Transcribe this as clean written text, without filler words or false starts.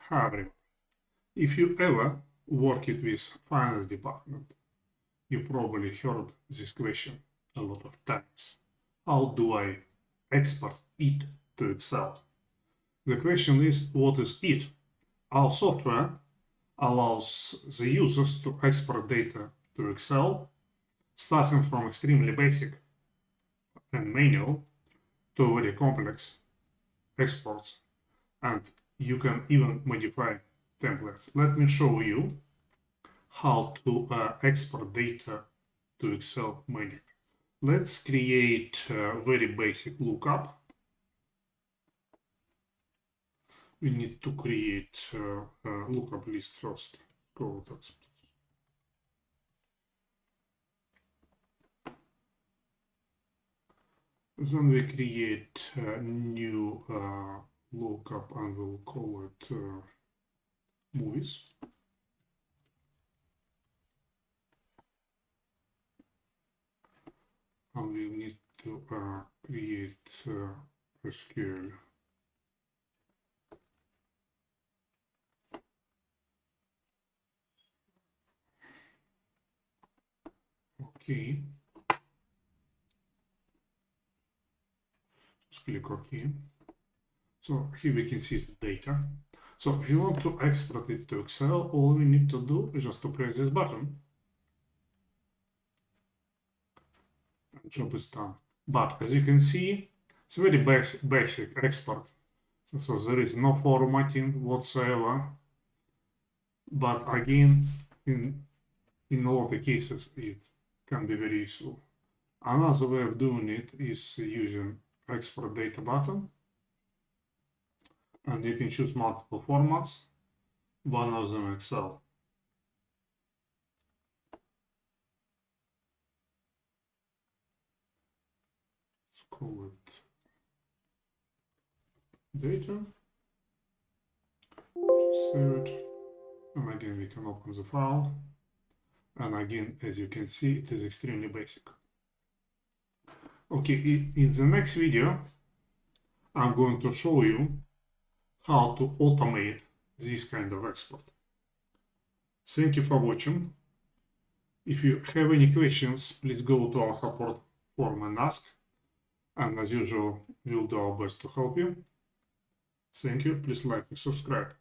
Hi everyone. If you ever worked with finance department, you probably heard this question a lot of times. How do I export it to Excel? The question is, what is it? Our software allows the users to export data to Excel, starting from extremely basic and manual to very complex exports, and you can even modify templates. Let me show you how to export data to Excel manually. Let's create a very basic lookup. We need to create a lookup list first. Go to export. Then we create a new lookup and we'll call it movies. And we need to create SQL. Okay. Just click OK. So here we can see the data. So if you want to export it to Excel, all we need to do is just to press this button. And job is done. But as you can see, it's a very basic export. So there is no formatting whatsoever. But again, in a lot of cases, it can be very useful. Another way of doing it is using export data button. And you can choose multiple formats, one of them Excel. Let's call it data. Save it. And again, we can open the file. And again, as you can see, it is extremely basic. Okay, in the next video, I'm going to show you how to automate this kind of export. Thank you for watching. If you have any questions, please go to our support forum and ask. And as usual, we'll do our best to help you. Thank you. Please like and subscribe.